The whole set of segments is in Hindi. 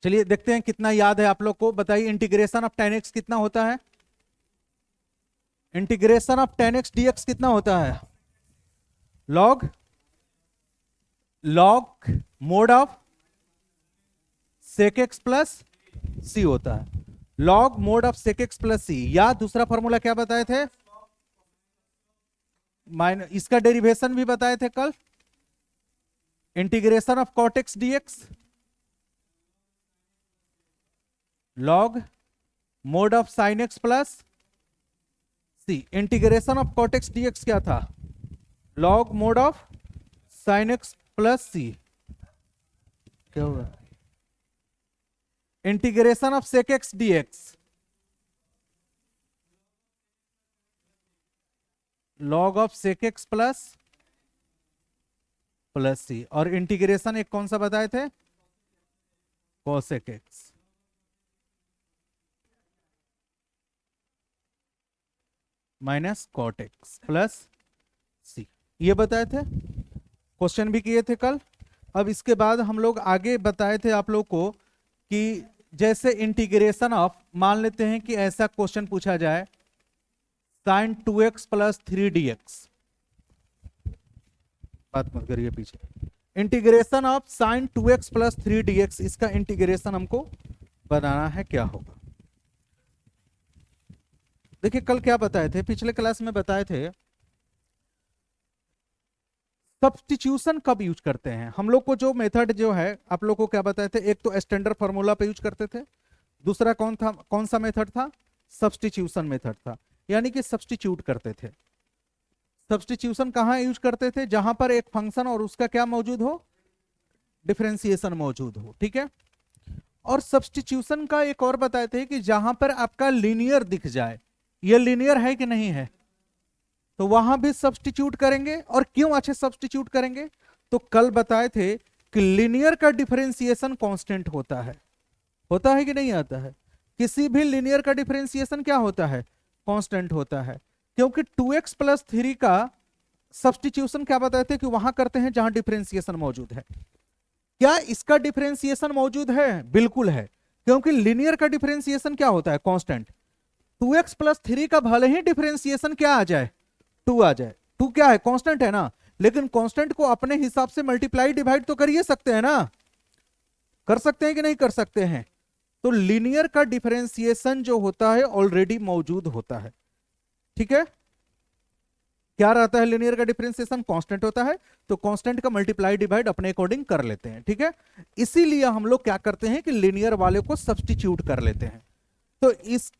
चलिए देखते हैं कितना याद है आप लोग को। बताइए इंटीग्रेशन ऑफ tan x कितना होता है? Integration of tan x dx कितना होता है? Log mod of sec x plus C होता है। Log mod of sec x plus C, या दूसरा फॉर्मूला क्या बताए थे? माइनस, इसका डेरिवेशन भी बताए थे कल, integration of cot x dx, log mod of sin x plus C. Integration of cot x dx क्या था? Log mod of sin x plus C. क्या हुआ? Integration of sec x dx, log of sec x plus C. और इंटीग्रेशन एक कौन सा बताए थे? cosec x minus cot x plus C, ये बताए थे, क्वेश्चन भी किए थे कल। अब इसके बाद हम लोग आगे बताए थे आप लोग को कि जैसे इंटीग्रेशन ऑफ, मान लेते हैं कि ऐसा क्वेश्चन पूछा जाए sin 2x प्लस 3dx, बात मत करिए पीछे। Integration of sin 2x plus 3dx, इसका इंटीग्रेशन हमको बनाना है, क्या होगा? देखिए कल क्या बताए थे, पिछले क्लास में बताए थे सब्स्टिट्यूशन कब यूज करते हैं हम लोग को। जो मेथड जो है आप लोग को क्या बताए थे, एक तो स्टैंडर्ड फार्मूला पे यूज करते थे, दूसरा कौन सा मेथड था? सब्स्टिट्यूशन मेथड था, यानी कि सब्स्टिट्यूट करते थे। सब्स्टिट्यूशन कहां यूज करते थे? जहां पर एक फंक्शन और उसका क्या मौजूद हो? डिफरेंशिएशन मौजूद हो, ठीक है। और सब्स्टिट्यूशन का एक और बताए थे कि जहां पर आपका लीनियर दिख जाए, ये लीनियर है कि नहीं है, तो वहां भी सब्स्टिट्यूट करेंगे। और क्यों अच्छे सब्स्टिट्यूट करेंगे? तो कल बताए थे कि लीनियर का डिफरेंशिएशन कांस्टेंट होता है कि नहीं आता है? किसी भी लीनियर का डिफरेंशिएशन क्या होता है? कांस्टेंट होता है। क्योंकि 2x प्लस 3 का सब्स्टिट्यूशन क्या बताए थे कि वहां करते हैं जहां डिफरेंशिएशन मौजूद है। क्या इसका डिफरेंशिएशन मौजूद है? बिल्कुल है, क्योंकि लीनियर का डिफरेंशिएशन क्या होता है? कांस्टेंट। 2x प्लस 3 का भले ही डिफरेंशिएशन क्या आ जाए? 2 आ जाए, 2 क्या है? कांस्टेंट है ना। लेकिन कांस्टेंट को अपने हिसाब से मल्टीप्लाई डिवाइड तो कर ही सकते हैं ना, कर सकते हैं कि नहीं कर सकते हैं? तो लीनियर का डिफरेंशिएशन जो होता है ऑलरेडी मौजूद होता है, ठीक है। क्या रहता है लीनियर का डिफरेंशिएशन? कांस्टेंट होता है, तो कांस्टेंट का मल्टीप्लाई डिवाइड अपने अकॉर्डिंग कर लेते हैं, ठीक है। इसीलिए हम लोग क्या करते हैं कि लीनियर वाले को सब्स्टिट्यूट कर लेते हैं। तो इस,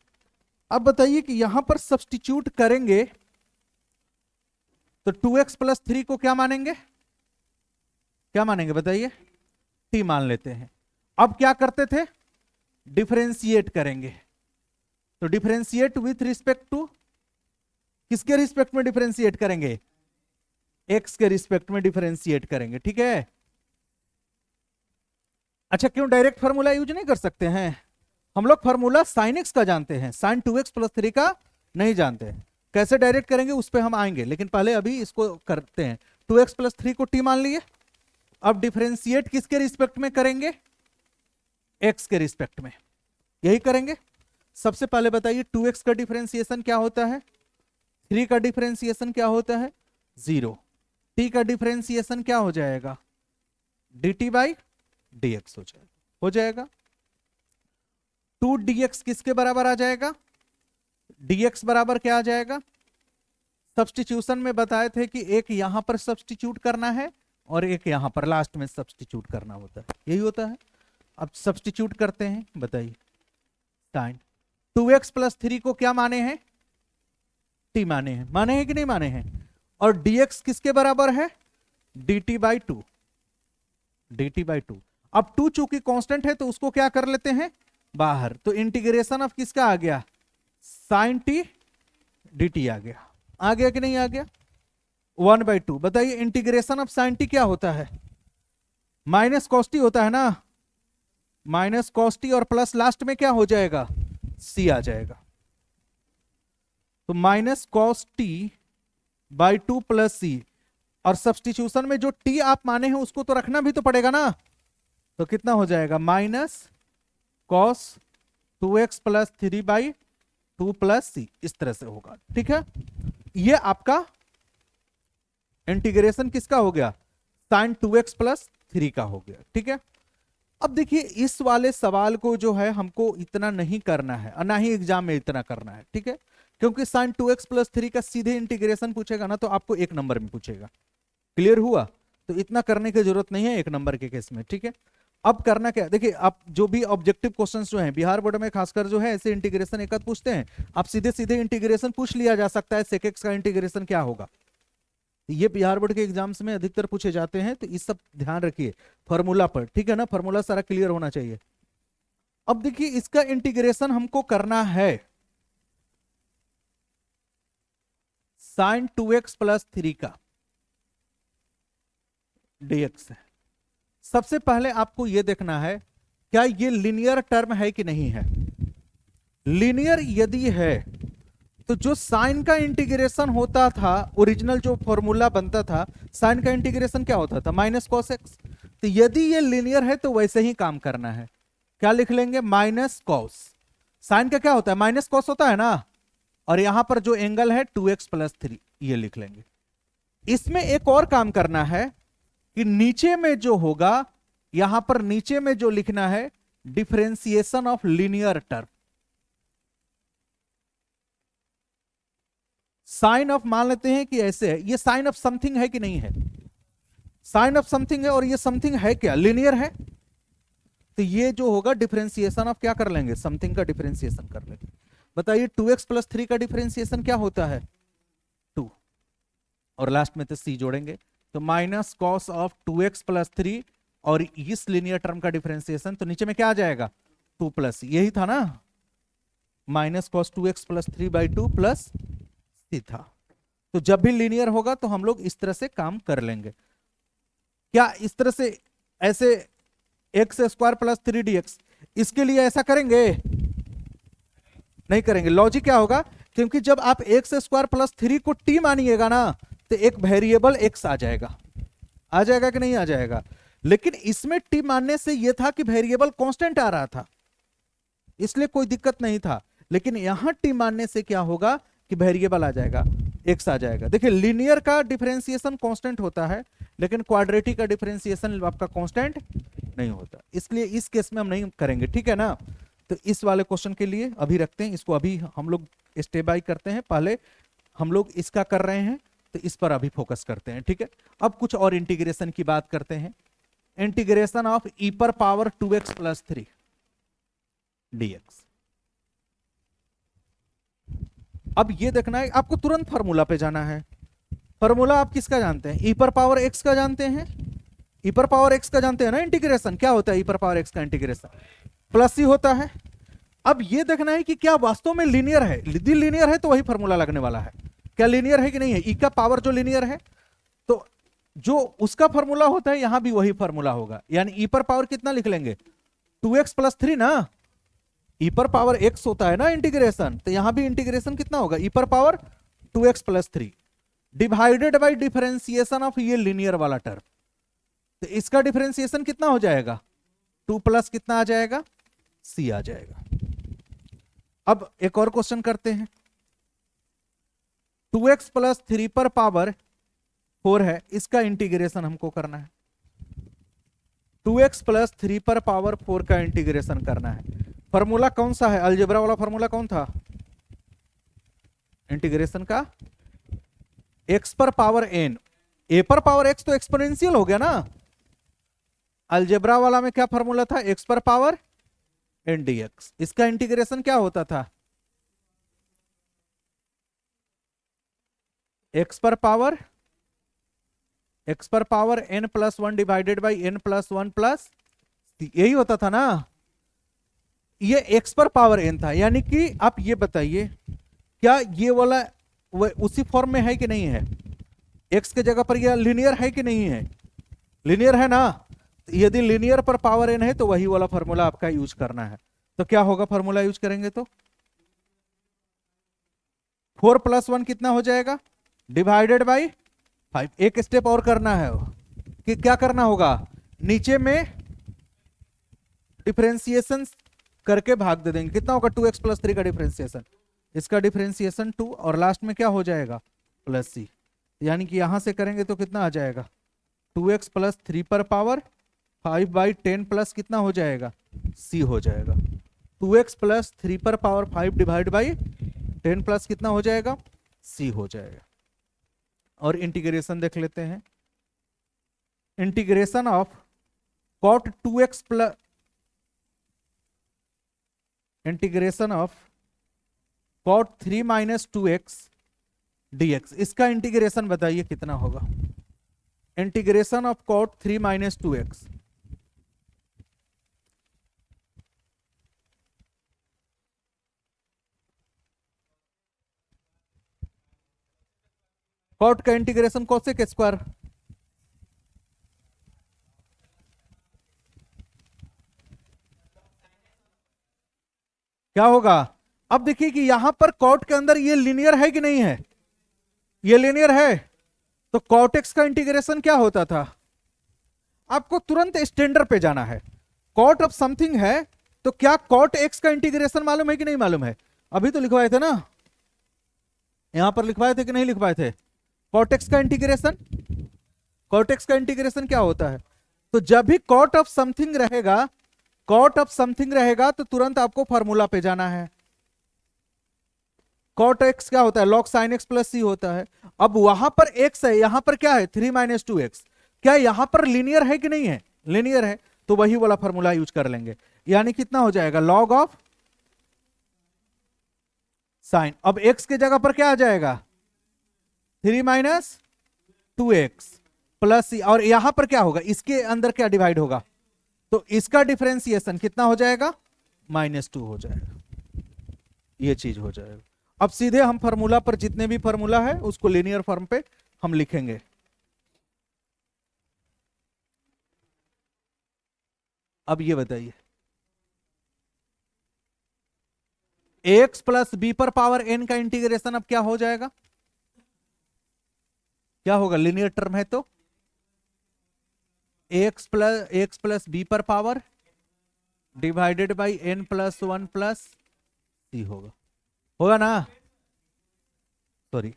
अब बताइए कि यहां पर सब्स्टिट्यूट करेंगे तो 2x प्लस 3 को क्या मानेंगे? क्या मानेंगे बताइए? t मान लेते हैं। अब क्या करते थे? डिफरेंशिएट करेंगे। तो डिफरेंशिएट विथ रिस्पेक्ट टू, किसके रिस्पेक्ट में डिफरेंशिएट करेंगे? x के रिस्पेक्ट में डिफरेंशिएट करेंगे, ठीक है। अच्छा, क्यों डायरेक्ट फार्मूला यूज नहीं कर सकते हैं? हम लोग फार्मूला sin x का जानते हैं, sin 2x प्लस 3 का नहीं जानते हैं। कैसे डायरेक्ट करेंगे उस पर हम आएंगे, लेकिन पहले अभी इसको करते हैं। 2x प्लस 3 को t मान लिए। अब डिफरेंशिएट किसके रिस्पेक्ट में करेंगे? x के रिस्पेक्ट में, यही करेंगे। सबसे पहले बताइए 2x का डिफरेंशिएशन क्या होता है? 3 का डिफरेंशिएशन क्या होता है? 0। t का डिफरेंशिएशन क्या हो जाएगा? dt बाई dx हो जाएगा। 2 dx किसके बराबर आ जाएगा? dx बराबर क्या आ जाएगा? सब्स्टिट्यूशन में बताए थे कि एक यहां पर सब्स्टिट्यूट करना है और एक यहां पर लास्ट में सब्स्टिट्यूट करना होता है, यही होता है। अब सब्स्टिट्यूट करते हैं, बताइए। साइन 2x प्लस 3 को क्या माने हैं? t माने हैं कि नहीं माने हैं? और dx किसके बराबर है? dt by 2, dt by 2। अब 2 चूंकि कांस्टेंट है तो उसको क्या कर लेते हैं? बाहर। तो इंटीग्रेशन ऑफ किसका आ गया? साइन t dt आ गया कि नहीं आ गया? 1/2। बताइए इंटीग्रेशन ऑफ साइन t क्या होता है? माइनस कॉस टी होता है ना, माइनस कॉस टी और प्लस लास्ट में क्या हो जाएगा? c आ जाएगा। तो minus cos T by 2 plus C. और सब्स्टिट्यूशन में जो t आप माने हैं उसको तो रखना भी तो पड़ेगा ना, तो कितना हो जाएगा? Minus cos 2x plus 3/2 plus C, इस तरह से होगा। ठीक है, ये आपका इंटीग्रेशन किसका हो गया, साइन 2x प्लस 3 का हो गया। ठीक है, अब देखिए इस वाले सवाल को जो है हमको इतना नहीं करना है और ना ही एग्जाम में इतना करना है। ठीक है, क्योंकि साइन 2x प्लस 3 का सीधे इंटीग्रेशन पूछेगा ना तो आपको 1 नंबर में पूछेगा। क्लियर हुआ, तो इतना करने की जरूरत नहीं है 1 नंबर के केस में। ठीक है, अब करना क्या, देखिए आप जो भी ऑब्जेक्टिव क्वेश्चंस जो हैं बिहार बोर्ड में खासकर जो है ऐसे इंटीग्रेशन एक पूछते हैं, आप सीधे सीधे इंटीग्रेशन पूछ लिया जा सकता है, sec x का इंटीग्रेशन क्या होगा, ये बिहार बोर्ड के एग्जाम्स में अधिकतर पूछे जाते हैं, तो इस सब ध्यान रखिए फॉर्मूला पर। ठीक है ना, फॉर्मूला सारा क्लियर होना चाहिए। अब देखिए इसका इंटीग्रेशन हमको करना है साइन 2x प्लस 3 का dx है। सबसे पहले आपको यह देखना है क्या ये लीनियर टर्म है कि नहीं है। लीनियर यदि है तो जो साइन का इंटीग्रेशन होता था, ओरिजिनल जो फॉर्मूला बनता था साइन का इंटीग्रेशन क्या होता था, माइनस कॉस एक्स। तो यदि ये लीनियर है तो वैसे ही काम करना है, क्या लिख लेंगे, माइनस कॉस। साइन का क्या होता है, माइनस कॉस होता है ना, और यहां पर जो एंगल है 2x प्लस 3 ये लिख लेंगे। इसमें एक और काम करना है कि नीचे में जो होगा, यहां पर नीचे में जो लिखना है differentiation of linear term. Sine of मान लेते हैं कि ऐसे है, ये साइन ऑफ समथिंग है कि नहीं है, साइन ऑफ समथिंग है, और ये समथिंग है क्या, लीनियर है, तो ये जो होगा डिफरेंशिएशन ऑफ क्या कर लेंगे, समथिंग का डिफरेंशिएशन कर लेंगे। बताइए 2x प्लस 3 का डिफरेंशिएशन क्या होता है, 2, और लास्ट में तो c जोड़ेंगे, तो minus cos of 2x plus 3, और इस लीनियर टर्म का डिफरेंशिएशन तो नीचे में क्या आ जाएगा 2 प्लस, यही था ना, minus cos 2x plus 3/2 plus C था। तो जब भी लीनियर होगा तो हम लोग इस तरह से काम कर लेंगे। क्या इस तरह से ऐसे एक्स स्क्वायर प्लस 3dx, इसके लिए ऐसा करेंगे, नहीं करेंगे। लॉजिक क्या होगा, क्योंकि जब आप एक्स स्क्वायर प्लस 3 को t मानिएगा ना तो एक वेरिएबल x आ जाएगा, आ जाएगा कि नहीं आ जाएगा। लेकिन इसमें t मानने से यह था कि वेरिएबल कांस्टेंट आ रहा था, इसलिए कोई दिक्कत नहीं था। लेकिन यहां t मानने से क्या होगा कि वेरिएबल आ जाएगा, x आ जाएगा। देखिए लीनियर का डिफरेंशिएशन कांस्टेंट होता है, लेकिन क्वाड्रेटिक का डिफरेंशिएशन आपका कांस्टेंट नहीं होता, इसलिए इस केस में हम नहीं करेंगे। ठीक है ना, तो इस वाले क्वेश्चन के लिए अभी रखते हैं इसको, अभी हम लोग स्टेप बाय करते हैं। पहले हम लोग इसका कर रहे हैं तो इस पर अभी फोकस करते हैं। ठीक है, अब कुछ और इंटीग्रेशन की बात करते हैं। इंटीग्रेशन ऑफ e पर पावर 2x प्लस 3 dx। अब ये देखना है आपको, तुरंत फार्मूला पे जाना है। फार्मूला आप किसका जानते हैं, e पर पावर x का जानते हैं, e पर पावर x का जानते हैं ना। इंटीग्रेशन क्या होता है, e पर पावर x का इंटीग्रेशन प्लस ही होता है। अब ये देखना है कि क्या वास्तव में लीनियर है, यदि लीनियर है तो वही फार्मूला लगने वाला है, क्या लीनियर है कि नहीं है। e का पावर जो लीनियर है तो जो उसका फार्मूला होता है यहां भी वही फार्मूला होगा, यानी e पर पावर कितना लिख लेंगे 2x प्लस 3 ना, e पर पावर x होता है ना इंटीग्रेशन, तो यहां भी इंटीग्रेशन कितना होगा e पर power 2x plus 3 divided by differentiation of ये लीनियर वाला टर्म। तो इसका डिफरेंशिएशन कितना हो जाएगा 2 प्लस कितना आ जाएगा c आ जाएगा। अब एक और क्वेश्चन करते हैं, 2x प्लस 3 पर पावर 4 है, इसका इंटीग्रेशन हमको करना है। 2x प्लस 3 पर पावर 4 का इंटीग्रेशन करना है। फॉर्मूला कौन सा है, अलजेब्रा वाला फॉर्मूला कौन था इंटीग्रेशन का, x पर पावर n, a पर पावर x तो एक्सपोनेंशियल हो गया ना। अलजेब्रा वाला में क्या फॉर्मूला था, x पर पावर n dx, इसका इंटीग्रेशन क्या होता था x पर power n plus 1 divided by n plus 1 plus, यही होता था ना। ये x पर पावर n था, यानी कि आप ये बताइए क्या ये वाला उसी फॉर्म में है कि नहीं है, x के जगह पर यह लीनियर है कि नहीं है, लीनियर है ना। यदि लीनियर पर पावर n है तो वही वाला फॉर्मूला आपका यूज करना है। तो क्या होगा फॉर्मूला यूज करेंगे तो 4 प्लस 1 कितना हो जाएगा डिवाइडेड बाई 5। एक स्टेप और करना है कि क्या करना होगा, नीचे में डिफरेंशिएशन करके भाग दे देंगे, कितना होगा 2x प्लस 3 का डिफरेंशिएशन, इसका डिफरेंशिएशन 2 और लास्ट में क्या हो जाएगा प्लस सी, यानी कि यहां से करेंगे तो कितना आ जाएगा 2x प्लस 3 पर पावर 5/10 प्लस कितना हो जाएगा c हो जाएगा। 2x प्लस 3 पर पावर 5 डिवाइड बाई 10 प्लस कितना हो जाएगा c हो जाएगा। और इंटीग्रेशन देख लेते हैं, integration of cot 2x plus integration of cot 3 minus 2x dx, इसका इंटीग्रेशन बताइए कितना होगा। Integration of cot 3 minus 2x, cot का इंटीग्रेशन cosec स्क्वायर, क्या होगा। अब देखिए कि यहां पर cot के अंदर ये लीनियर है कि नहीं है, ये लीनियर है, तो cot x का इंटीग्रेशन क्या होता था, आपको तुरंत स्टैंडर्ड पे जाना है। cot ऑफ समथिंग है तो क्या cot x का इंटीग्रेशन मालूम है कि नहीं मालूम है, अभी तो लिखवाए थे ना, यहां पर लिखवाए थे कि नहीं लिखवाए थे। cot x का इंटीग्रेशन, cot x का इंटीग्रेशन क्या होता है, तो जब भी cot ऑफ समथिंग रहेगा, cot ऑफ समथिंग रहेगा तो तुरंत आपको फॉर्मूला पे जाना है। cot x क्या होता है log sin x plus C होता है। अब वहां पर x है, यहां पर क्या है 3 माइनस 2x, क्या यहां पर लीनियर है कि नहीं है, लीनियर है, तो वही वाला फॉर्मूला यूज कर लेंगे, यानी कितना हो जाएगा log ऑफ साइन। अब x के जगह पर क्या आ जाएगा 3 माइनस 2x प्लस सी, और यहां पर क्या होगा इसके अंदर क्या डिवाइड होगा, तो इसका डिफरेंशिएशन कितना हो जाएगा -2 हो जाएगा, ये चीज हो जाएगा। अब सीधे हम फार्मूला पर जितने भी फार्मूला है उसको लीनियर फॉर्म पे हम लिखेंगे। अब ये बताइए x प्लस बी पर पावर n का इंटीग्रेशन अब क्या हो जाएगा, क्या होगा लीनियर टर्म है तो x प्लस बी पर power divided by n plus 1 plus C होगा, होगा ना, सॉरी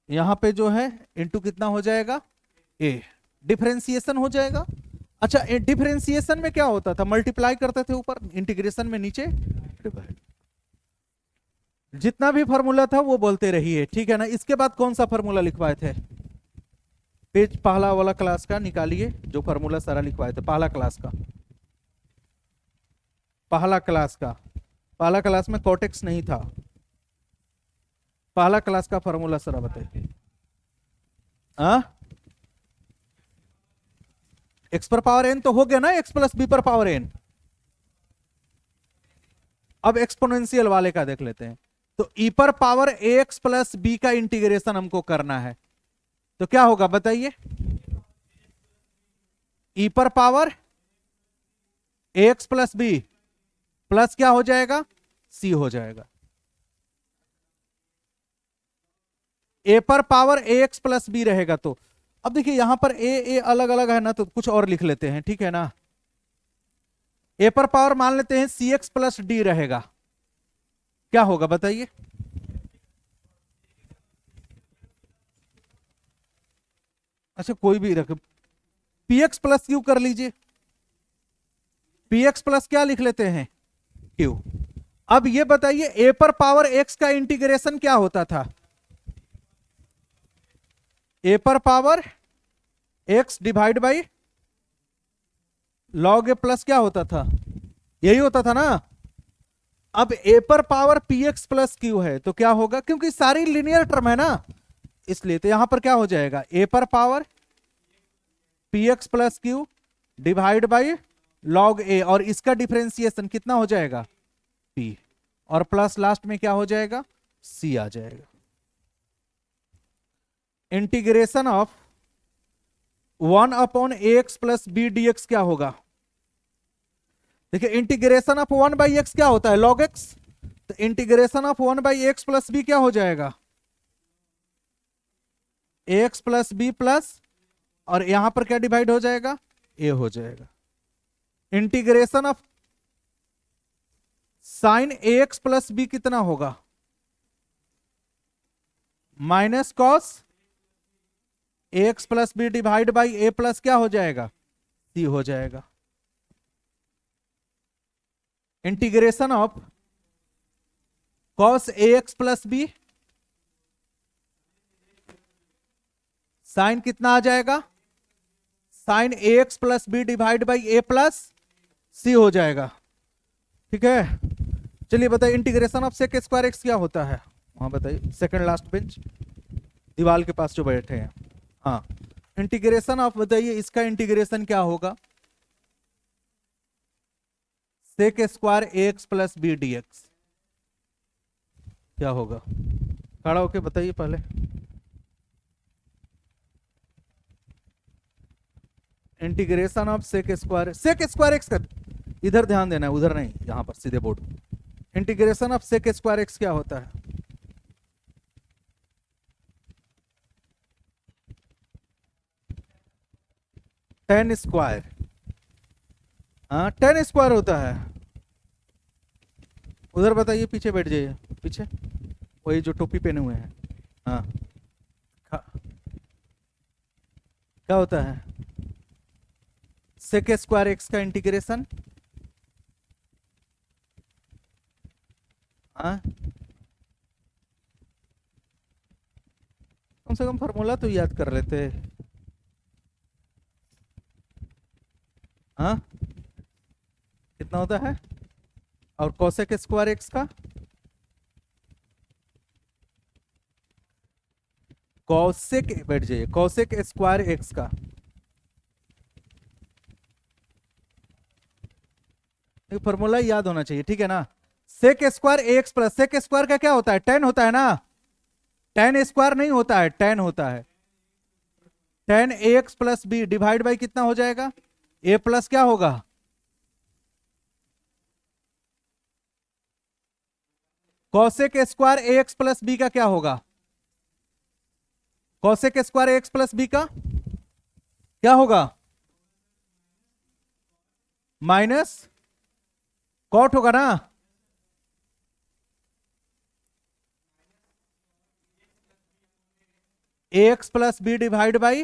यहां पे जो है इनटू कितना हो जाएगा a, डिफरेंशिएशन हो जाएगा। अच्छा डिफरेंशिएशन में क्या होता था मल्टीप्लाई करते थे ऊपर, इंटीग्रेशन में नीचे डिवाइड, जितना भी फॉर्मूला था वो बोलते रहिए, ठीक है ना। इसके बाद कौन सा फॉर्मूला लिखवाए थे, पेज पहला वाला क्लास का निकालिए, जो फॉर्मूला सारा लिखवाए थे पहला क्लास का, पहला क्लास का, पहला क्लास में कोटेक्स नहीं था, पहला क्लास का फॉर्मूला सारा बताइए। एक्स पर पावर एन तो हो गया ना, एक्स प्लस बी पर पावर एन। अब एक्सपोनेंशियल वाले का देख लेते हैं, तो ई पर पावर ए एक्स प्लस बी का इंटीग्रेशन हमको करना है, तो क्या होगा बताइए, ई पर पावर ए एक्स प्लस बी प्लस क्या हो जाएगा सी हो जाएगा, ए पर पावर ए एक्स प्लस बी रहेगा। तो अब देखिए यहां पर ए अलग अलग है ना, तो कुछ और लिख लेते हैं, ठीक है ना। ए पर पावर मान लेते हैं सी एक्स प्लस डी रहेगा, क्या होगा बताइए, अच्छा कोई भी रख, पी एक्स प्लस क्यू कर लीजिए, पी एक्स प्लस क्या लिख लेते हैं क्यू। अब ये बताइए ए पर पावर एक्स का इंटीग्रेशन क्या होता था, ए पर power x divide by log A plus क्या होता था, यही होता था ना। अब ए पर power P X plus Q है तो क्या होगा, क्योंकि सारी लिनियर टर्म है ना इसलिए, तो यहां पर क्या हो जाएगा ए पर power P X plus Q divide by log A, और इसका डिफरेंशिएशन कितना हो जाएगा पी, और प्लस लास्ट में क्या हो जाएगा सी आ जाएगा। Integration of 1 upon a x plus B D x क्या होगा, देखिए इंटीग्रेशन ऑफ 1 बाई एक्स क्या होता है लॉग एक्स, तो integration of 1 by x plus b क्या हो जाएगा a x plus b plus, और यहां पर क्या डिवाइड हो जाएगा ए हो जाएगा। Integration of sine A x plus B कितना होगा? Minus cos A x plus B divide by A plus क्या हो जाएगा? सी हो जाएगा। Integration of cos A x plus B, sine कितना आ जाएगा? Sine A x plus B divide by A plus C हो जाएगा। ठीक है, चलिए बताइए integration of sec square x क्या होता है? वहां बताइए, सेकंड लास्ट बेंच, दीवार के पास जो बैठे हैं। हाँ, इंटीग्रेशन ऑफ बताइए, इसका इंटीग्रेशन क्या होगा? Sec square A x plus B D x क्या होगा? खड़ा होके बताइए पहले। Integration of sec square x का, इधर ध्यान देना है, उधर नहीं, यहां पर सीधे board. Integration of sec square x क्या होता है? Tan square. हाँ, टेन स्क्वायर होता है। उधर बताइए, पीछे बैठ जाइए, पीछे वही जो टोपी पहने हुए हैं। हाँ, क्या होता है? सेक स्क्वायर एक्स का इंटीग्रेशन, हाँ, कम से कम फॉर्मूला तो याद कर लेते। हाँ, कितना होता है? और कोसेक स्क्वायर एक्स का, कौशिक, बैठ जाइए, कौशिक स्क्वायर एक्स का फॉर्मूला याद होना चाहिए, ठीक है ना? Sec square x plus, sec square का क्या होता है? टेन होता है ना? टेन स्क्वायर नहीं होता है, टेन होता है। Tan X plus B divide by कितना हो जाएगा? ए प्लस क्या होगा? Cosec square x plus B का क्या होगा? Cosec square x plus B का क्या होगा? माइनस कॉट होगा ना? X plus B divide by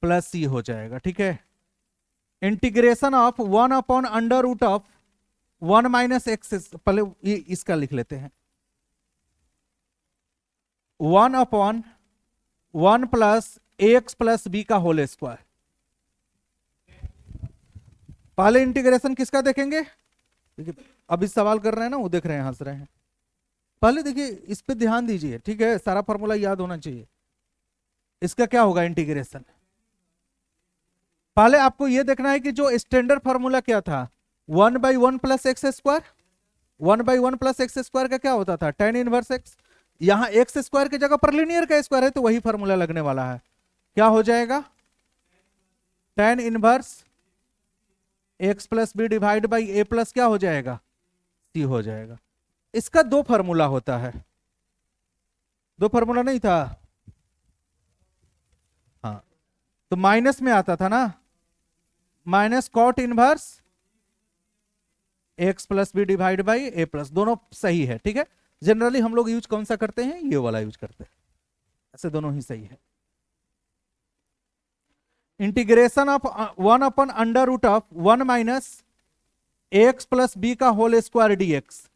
plus C हो जाएगा। ठीक है, integration of one upon under root of one minus X, पहले ये इसका लिख लेते हैं, one upon one plus X plus B का होल स्क्वायर। पहले इंटीग्रेशन किसका देखेंगे? देखिए, अभी सवाल कर रहे हैं ना, वो देख रहे हैं, हंस रहे हैं। पहले देखिए, इस पे ध्यान दीजिए, ठीक है? सारा फॉर्मूला याद होना चाहिए। इसका क्या होगा इंटीग्रेशन? पहले आपको यह देखना है कि जो स्टैंडर्ड फॉर्मूला क्या था, one by one plus x square. One by one plus x square का क्या होता था? Ten inverse x. यहां एक्स स्क्वायर की जगह पर लीनियर का स्क्वायर है, तो वही फॉर्मूला लगने वाला है। क्या हो जाएगा? Tan inverse x plus B divide by A plus क्या हो जाएगा? सी हो जाएगा। इसका दो फॉर्मूला होता है, दो फॉर्मूला नहीं था? हाँ, तो माइनस में आता था ना, minus cot inverse x plus B divide by A plus, दोनों सही है। ठीक है, जनरली हम लोग यूज कौन सा करते हैं? ये वाला यूज करते हैं, ऐसे दोनों ही सही है। Integration of one upon under root of one minus X plus B का होल स्क्वायर डीएक्स,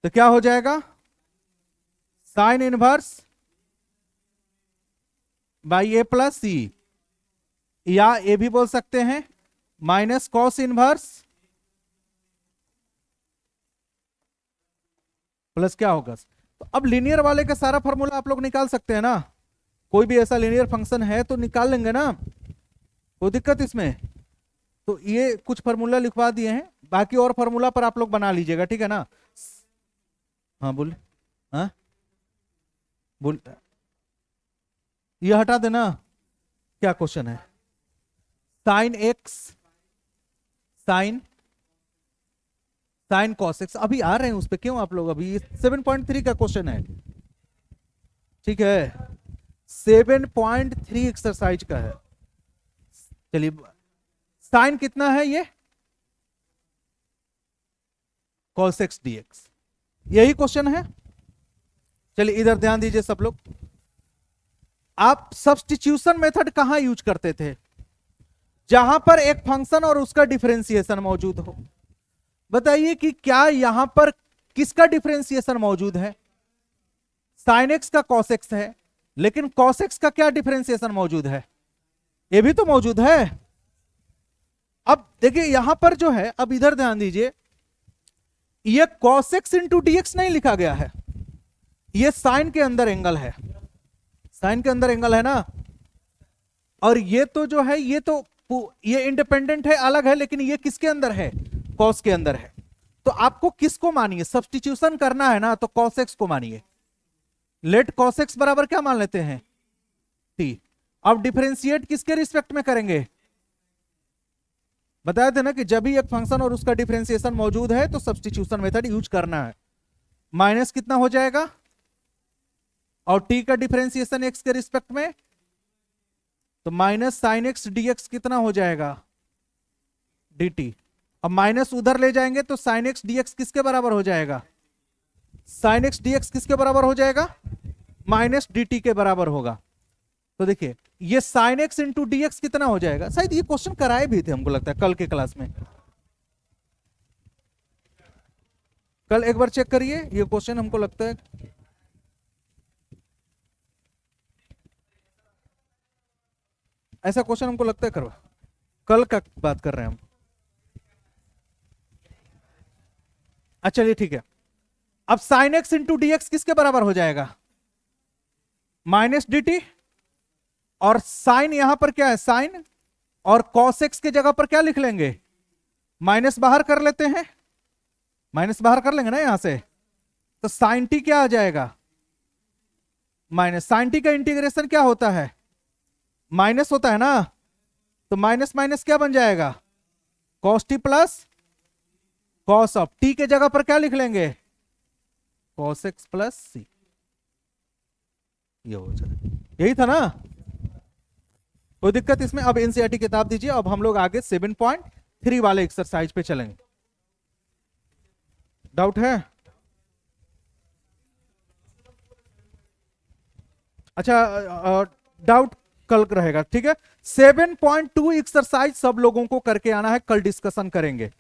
तो क्या हो जाएगा? Sine inverse by A plus C, या ए भी बोल सकते हैं माइनस कॉस इनवर्स प्लस क्या होगा? तो अब लीनियर वाले का सारा फॉर्मूला आप लोग निकाल सकते हैं ना? कोई भी ऐसा लीनियर फंक्शन है तो निकाल लेंगे ना, कोई दिक्कत इसमें? तो ये कुछ फॉर्मूला लिखवा दिए हैं, बाकी और फॉर्मूला पर आप लोग बना लीजिएगा, ठीक है ना? हाँ बोल, हाँ बोल, ये हटा देना। क्या क्वेश्चन है? Sine x, sine sine cos x, अभी आ रहे हैं उस पे, क्यों आप लोग? अभी 7.3 का क्वेश्चन है, ठीक है? 7.3 एक्सरसाइज का है। चलिए, साइन कितना है ये, cos x dx, यही क्वेश्चन है। चलिए इधर ध्यान दीजिए सब लोग, आप सब्स्टिट्यूशन मेथड कहां यूज करते थे, जहां पर एक फंक्शन और उसका डिफरेंशिएशन मौजूद हो। बताइए कि क्या यहां पर किसका डिफरेंशिएशन मौजूद है, साइन एक्स का cos x है, लेकिन cos x का क्या डिफरेंशिएशन मौजूद है, ये भी तो मौजूद है। अब देखिए यहां पर जो है, अब इधर ध्यान दीजिए, ये cos x इंटू dx नहीं लिखा गया है, ये साइन के अंदर एंगल है, साइन के अंदर एंगल है ना, और ये तो जो है ये इंडिपेंडेंट है, अलग है, लेकिन ये किसके अंदर है, cos के अंदर है। तो आपको किसको मानिए, सब्स्टिट्यूशन करना है ना, तो cos x को मानिए। लेट cos x बराबर क्या मान लेते हैं, t। अब डिफरेंशिएट किसके रिस्पेक्ट में करेंगे, बताया थे ना कि जब भी एक फंक्शन और उसका डिफरेंशिएशन मौजूद है तो सब्स्टिट्यूशन मेथड यूज करना है। माइनस कितना हो जाएगा, और t का डिफरेंशिएशन x के रिस्पेक्ट में, तो माइनस साइन एक्स dx कितना हो जाएगा, dt। अब माइनस उधर ले जाएंगे तो साइन एक्स dx किसके बराबर हो जाएगा, साइन एक्स dx किसके बराबर हो जाएगा, माइनस dt के बराबर होगा। तो देखिए ये साइन एक्स इंटू dx कितना हो जाएगा, शायद ये क्वेश्चन कराए भी थे हमको लगता है कल के क्लास में, कल एक बार चेक करिए, ये क्वेश्चन हमको लगता है ऐसा क्वेश्चन हमको लगता है करवा, कल का बात कर रहे हैं हम। अच्छा चलिए ठीक है, अब साइन एक्स इंटू dx किसके बराबर हो जाएगा, माइनस dt, और साइन यहां पर क्या है साइन, और cos x के जगह पर क्या लिख लेंगे, माइनस बाहर कर लेते हैं, माइनस बाहर कर लेंगे ना यहां से, तो साइन t क्या आ जाएगा, माइनस साइन t का इंटीग्रेशन क्या होता है, माइनस होता है ना, तो माइनस माइनस क्या बन जाएगा, cos t plus cos of t के जगह पर क्या लिख लेंगे, cos x प्लस c, ये हो जाए, यही था ना, कोई दिक्कत इसमें। अब एनसीईआरटी किताब दीजिए, अब हम लोग आगे 7.3 वाले एक्सरसाइज पे चलेंगे। डाउट है, अच्छा डाउट कल रहेगा, ठीक है। 7.2 एक्सरसाइज सब लोगों को करके आना है, कल डिस्कशन करेंगे,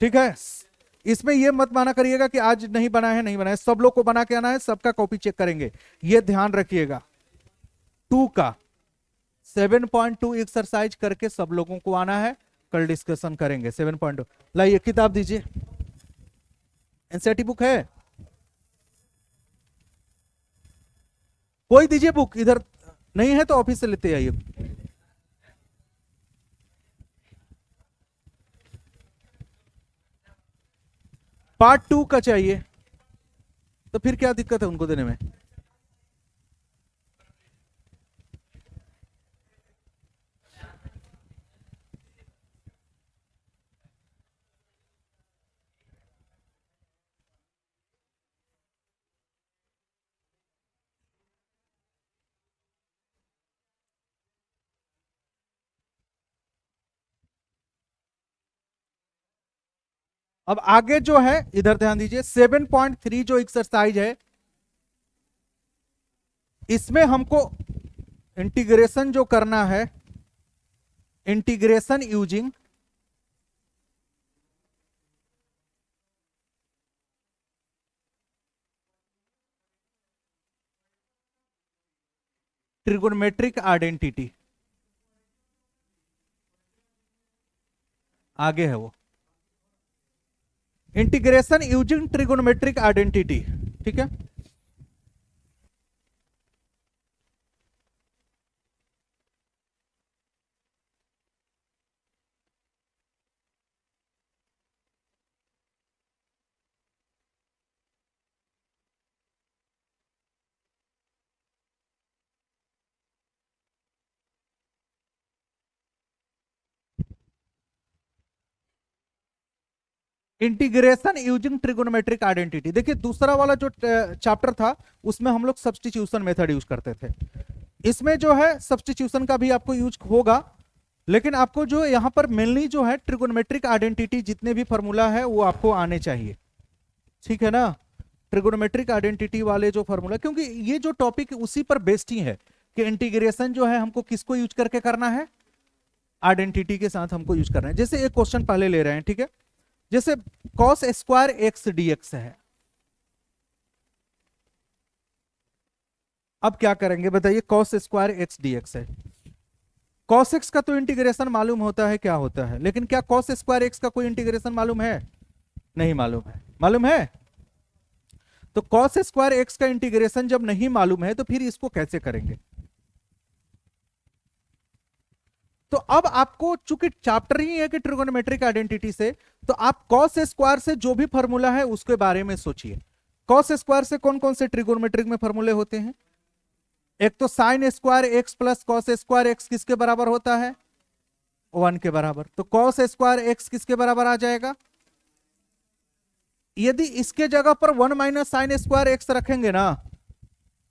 ठीक है। इसमें यह मत माना करिएगा कि आज नहीं बना है, नहीं बना है, सब लोग को बना के आना है, सबका कॉपी चेक करेंगे, ये ध्यान रखिएगा। 2 का 7.2 एक्सरसाइज करके सब लोगों को आना है, कल डिस्कशन करेंगे 7.2। लाइए किताब दीजिए, एनसीईआरटी बुक है, कोई दीजिए बुक, इधर नहीं है तो ऑफिस से लेते आइए। पार्ट 2 का चाहिए, तो फिर क्या दिक्कत है उनको देने में, अब आगे जो है इधर ध्यान दीजिए, 7.3 जो एक्सरसाइज है, इसमें हमको इंटीग्रेशन जो करना है, इंटीग्रेशन यूजिंग ट्रिगोनोमेट्रिक आइडेंटिटी, आगे है वो, इंटीग्रेशन यूजिंग ट्रिगोनोमेट्रिक आइडेंटिटी, ठीक है। इंटीग्रेशन यूजिंग ट्रिगोनोमेट्रिक आइडेंटिटी, देखिए दूसरा वाला जो चैप्टर था उसमें हम लोग सब्स्टिट्यूशन मेथड यूज करते थे, इसमें जो है सब्स्टिट्यूशन का भी आपको यूज होगा, लेकिन आपको जो यहां पर मेनली जो है ट्रिगोनोमेट्रिक आइडेंटिटी जितने भी फॉर्मूला है वो आपको आने चाहिए, ठीक है ना। ट्रिगोनोमेट्रिक आइडेंटिटी वाले जो फॉर्मूला, क्योंकि ये जो टॉपिक उसी पर बेस्ड ही है कि इंटीग्रेशन जो है हमको किसको यूज करके करना है, आइडेंटिटी के साथ हमको यूज करना है। जैसे एक क्वेश्चन पहले ले रहे हैं, ठीक है, जैसे कॉस स्क्वायर एक्स डीएक्स है। अब क्या करेंगे बताइए, कॉस स्क्वायर एक्स डीएक्स है। कॉस एक्स का तो इंटीग्रेशन मालूम होता है क्या होता है, लेकिन क्या कॉस स्क्वायर एक्स का कोई इंटीग्रेशन मालूम है? नहीं मालूम है। मालूम है? तो कॉस स्क्वायर एक्स का इंटीग्रेशन जब नहीं मालूम है तो फिर इसको कैसे करेंगे? तो अब आपको चूंकि चैप्टर ही है कि ट्रिगोनोमेट्रिक आइडेंटिटी से, तो आप कॉस स्क्वायर से जो भी फॉर्मूला है उसके बारे में सोचिए। कॉस स्क्वायर से कौन कौन से ट्रिगोनोमेट्रिक में फॉर्मूले होते हैं? एक तो sign square x plus cos square x किसके बराबर होता है? 1 के बराबर। तो कॉस स्क्वायर एक्स किसके बराबर आ जाएगा? यदि इसके जगह पर 1 माइनस साइन स्क्वायर एक्स रखेंगे ना,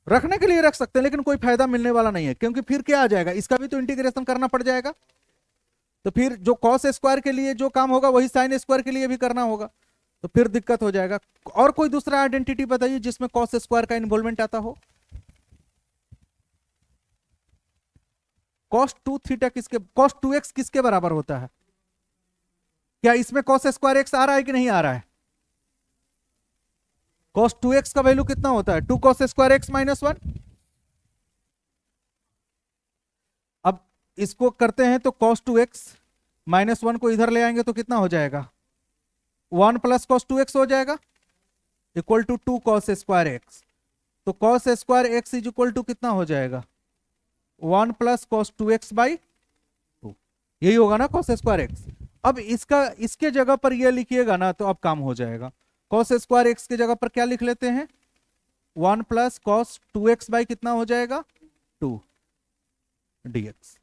रखने के लिए रख सकते हैं लेकिन कोई फायदा मिलने वाला नहीं है, क्योंकि फिर क्या आ जाएगा, इसका भी तो इंटीग्रेशन करना पड़ जाएगा। तो फिर जो कॉस स्क्वायर के लिए जो काम होगा वही साइन स्क्वायर के लिए भी करना होगा, तो फिर दिक्कत हो जाएगा। और कोई दूसरा आइडेंटिटी बताइए जिसमें कॉस स्क्वायर का इन्वॉल्वमेंट आता हो। कॉस 2 थीटा किसके, कॉस 2x किसके बराबर होता है? क्या इसमें कॉस स्क्वायर एक्स आ रहा है कि नहीं आ रहा है? cos 2x का वैल्यू कितना होता है? 2 cos स्क्वायर एक्स माइनस 1। अब इसको करते हैं तो cos 2x माइनस 1 को इधर ले आएंगे तो कितना हो जाएगा? 1 प्लस cos 2x हो जाएगा equal to 2 cos square x. तो cos square x is equal to कितना हो जाएगा? 1 प्लस cos 2x बाई 2। यही होगा ना cos स्क्वायर एक्स। अब इसका इसके जगह पर ये लिखिएगा ना तो अब काम हो जाएगा। cos स्क्वायर एक्स की जगह पर क्या लिख लेते हैं? 1 प्लस cos 2x बाई कितना हो जाएगा? 2 dx।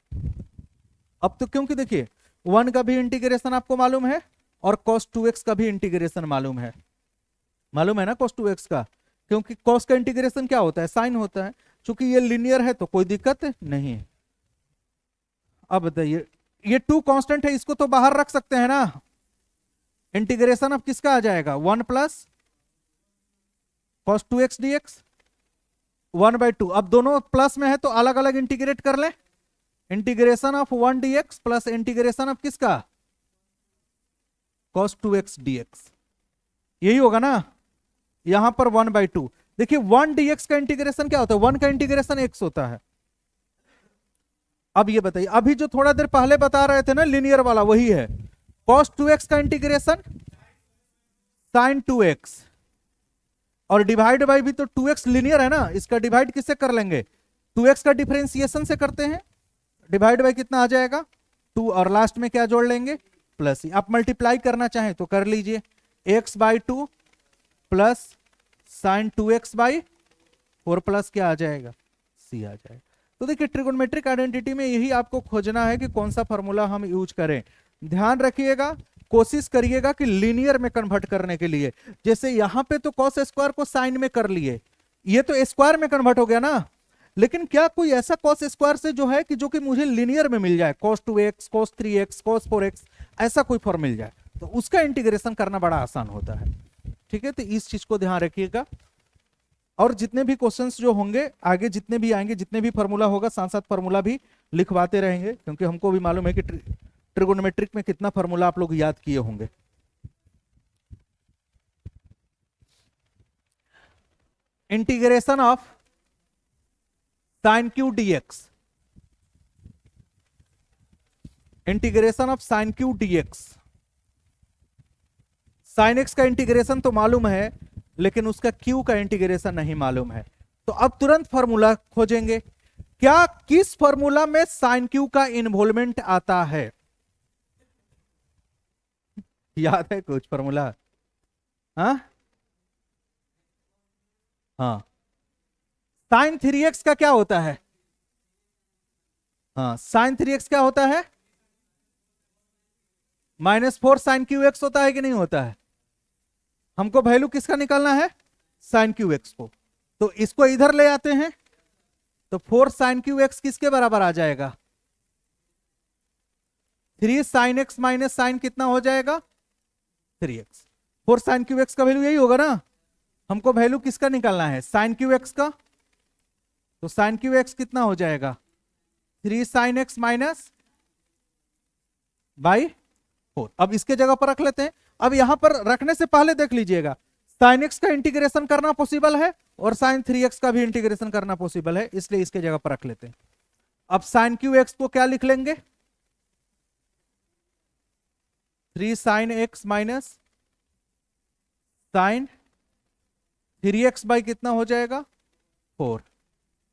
अब तो क्योंकि देखिए 1 का भी इंटीग्रेशन आपको मालूम है और cos 2x का भी इंटीग्रेशन मालूम है ना cos 2x का, क्योंकि cos का इंटीग्रेशन क्या होता है? साइन होता है। चूंकि ये लीनियर है तो कोई दिक्कत नहीं है। अब बताइए, ये 2 कांस्टेंट है, इसको तो बाहर रख सकते हैं ना। इंटीग्रेशन अब किसका आ जाएगा? 1 प्लस cos 2x dx 1/2। अब दोनों प्लस में है तो अलग अलग इंटीग्रेट कर ले। Integration of 1 dx plus integration of किसका? cos 2x dx। यही होगा ना। यहां पर 1/2। देखिए 1 dx का इंटीग्रेशन क्या होता है? 1 का इंटीग्रेशन x होता है। अब ये बताइए, अभी जो थोड़ा देर पहले बता रहे थे ना लीनियर वाला, वही है। cos 2x का इंटीग्रेशन sin 2x और डिवाइड बाई भी तो 2x लीनियर है ना, इसका डिवाइड किससे कर लेंगे? 2x का डिफरेंशिएशन से करते हैं। डिवाइड बाई कितना आ जाएगा? 2 और लास्ट में क्या जोड़ लेंगे? प्लस। आप मल्टीप्लाई करना चाहें तो कर लीजिए। x by 2 plus sign 2x by 4 plus क्या आ जाएगा? c आ जाएगा। तो देखिए ट्रिगोनोमेट्रिक आइडेंटिटी में यही आपको खोजना है कि कौन सा फॉर्मूला हम यूज करें। ध्यान रखिएगा, कोशिश करिएगा कि लीनियर में कन्वर्ट करने के लिए। जैसे यहां पे तो cos स्क्वायर को साइन में कर लिए, ये तो स्क्वायर में कन्वर्ट हो गया ना। लेकिन क्या कोई ऐसा cos स्क्वायर से जो है कि जो कि मुझे लीनियर में मिल जाए, cos 2x cos 3x cos 4x, ऐसा कोई फॉर्म मिल जाए तो उसका इंटीग्रेशन करना बड़ा आसान होता है। ठीक है, तो इस चीज को ध्यान रखिएगा। और जितने भी क्वेश्चंस जो होंगे आगे, जितने भी आएंगे, जितने भी फॉर्मूला होगा, साथ साथ फॉर्मूला भी लिखवाते रहेंगे, क्योंकि हमको भी मालूम है कि ट्रिगोनोमेट्रिक में कितना फॉर्मूला आप लोग याद किए होंगे। Integration of sine cube dx, integration of sine cube dx. Sine x का इंटीग्रेशन तो मालूम है लेकिन उसका क्यू का इंटीग्रेशन नहीं मालूम है। तो अब तुरंत फॉर्मूला खोजेंगे। क्या किस फॉर्मूला में साइन क्यू का इन्वॉल्वमेंट आता है? याद है कुछ फॉर्मूला? हाँ हाँ, साइन 3x का क्या होता है? हाँ, साइन 3x क्या होता है? -4 साइन क्यू एक्स होता है कि नहीं होता है? हमको वैल्यू किसका निकालना है? साइन क्यू एक्स को। तो इसको इधर ले आते हैं तो 4 साइन क्यू एक्स किसके बराबर आ जाएगा? 3 साइन एक्स माइनस साइन कितना हो जाएगा 3x। 4 साइन क्यू एक्स का वैल्यू यही होगा ना, हमको वैल्यू किसका निकालना है साइन क्यू एक्स का, तो साइन क्यू एक्स कितना हो जाएगा 3 साइन एक्स माइनस बाई 4। अब इसके जगह पर रख लेते हैं। अब यहां पर रखने से पहले देख लीजिएगा साइन एक्स का इंटीग्रेशन करना पॉसिबल है और साइन 3x का भी इंटीग्रेशन करना पॉसिबल है, इसलिए इसके जगह पर रख लेते हैं। अब साइन क्यू एक्स को क्या लिख लेंगे 3 sine x minus sine 3x by कितना हो जाएगा 4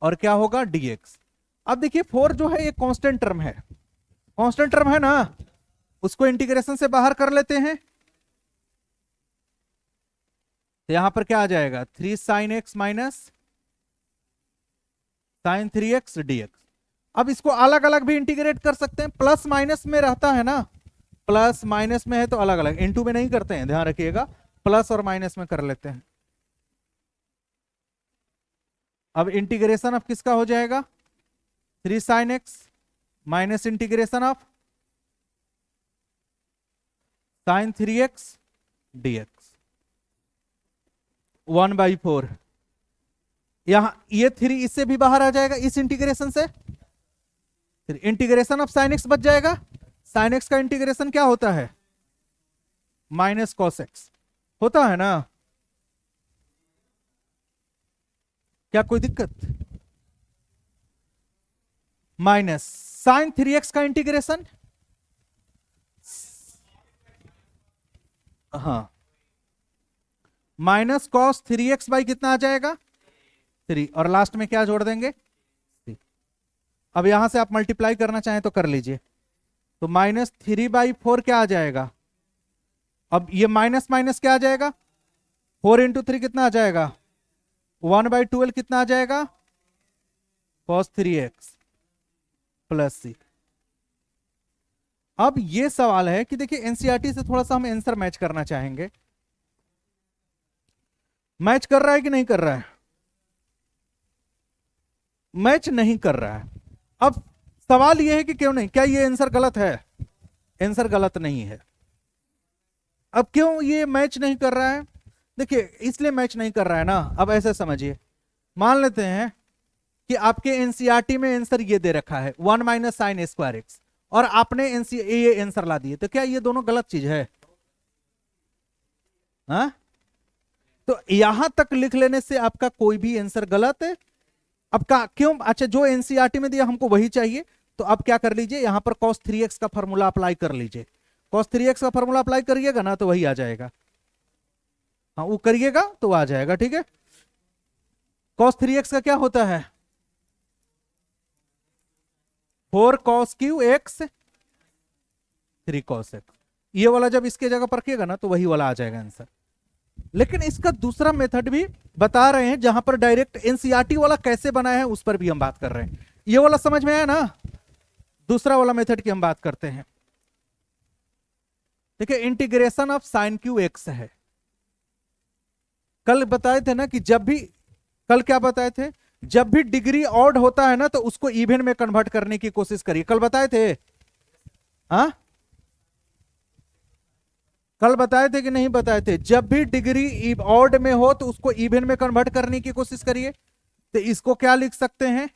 और क्या होगा dx। अब देखिए 4 जो है ये कांस्टेंट टर्म है, कांस्टेंट टर्म है ना, उसको इंटीग्रेशन से बाहर कर लेते हैं। तो यहां पर क्या आ जाएगा 3 sine x minus sine 3x dx। अब इसको अलग अलग भी इंटीग्रेट कर सकते हैं, प्लस माइनस में रहता है ना, प्लस माइनस में है तो अलग अलग, इनटू में नहीं करते हैं, ध्यान रखिएगा, प्लस और माइनस में कर लेते हैं। अब इंटीग्रेशन ऑफ किसका हो जाएगा 3 sine x minus integration of sign 3x dx 1/4। यहां ये 3 इससे भी बाहर आ जाएगा इस इंटीग्रेशन से, फिर इंटीग्रेशन ऑफ साइन एक्स बच जाएगा। साइन एक्स का इंटीग्रेशन क्या होता है माइनस कॉस एक्स होता है ना, क्या कोई दिक्कत, माइनस साइन 3x का इंटीग्रेशन, हाँ माइनस कॉस 3x बाई कितना आ जाएगा 3 और लास्ट में क्या जोड़ देंगे 3। अब यहां से आप मल्टीप्लाई करना चाहें तो कर लीजिए, तो माइनस 3/4 क्या आ जाएगा, अब ये माइनस माइनस क्या आ जाएगा 4 इंटू 3 कितना आ जाएगा 1/12 कितना आ जाएगा cos 3x प्लस c। अब ये सवाल है कि देखिए एनसीईआरटी से थोड़ा सा हम आंसर मैच करना चाहेंगे, मैच कर रहा है कि नहीं कर रहा है, मैच नहीं कर रहा है। अब सवाल यह है कि क्यों नहीं, क्या ये आंसर गलत है, आंसर गलत नहीं है। अब क्यों ये मैच नहीं कर रहा है, देखिए इसलिए मैच नहीं कर रहा है ना, अब ऐसे समझिए, मान लेते हैं कि आपके एनसीईआरटी में आंसर ये दे रखा है 1 माइनस साइन स्क्वायर एक्स और आपने ये आंसर ला दिए, तो क्या ये दोनों गलत चीज है, हाँ? तो यहां तक लिख लेने से आपका कोई भी आंसर गलत है। अब का क्यों, अच्छा जो एनसीईआरटी में दिया हमको वही चाहिए, तो अब क्या कर लीजिए यहां पर cos 3x का फॉर्मूला अप्लाई कर लीजिए, cos 3x का फॉर्मूला अप्लाई करिएगा ना तो वही आ जाएगा, हाँ वो करिएगा तो आ जाएगा, ठीक है। cos 3x का क्या होता है 4 cos Q x 3 cos x, ये वाला जब इसके जगह पर रखिएगा ना तो वही वाला आ जाएगा आंसर। लेकिन इसका दूसरा मेथड भी बता रहे हैं जहां पर डायरेक्ट एनसीईआरटी वाला कैसे बनाया है उस पर भी हम बात कर रहे हैं, ये वाला समझ में आया ना, दूसरा वाला मेथड की हम बात करते हैं। देखिए integration of sine Q x है, कल बताए थे ना कि जब भी, कल क्या बताए थे, जब भी डिग्री ऑड होता है ना तो उसको इवन में कन्वर्ट करने की कोशिश करिए, कल बताए थे, हाँ कल बताए थे कि नहीं बताए थे, जब भी डिग्री ऑड में हो तो उसको इवन में कन्वर्ट करने की कोशिश करिए। तो इसको क्या लिख सकते हैं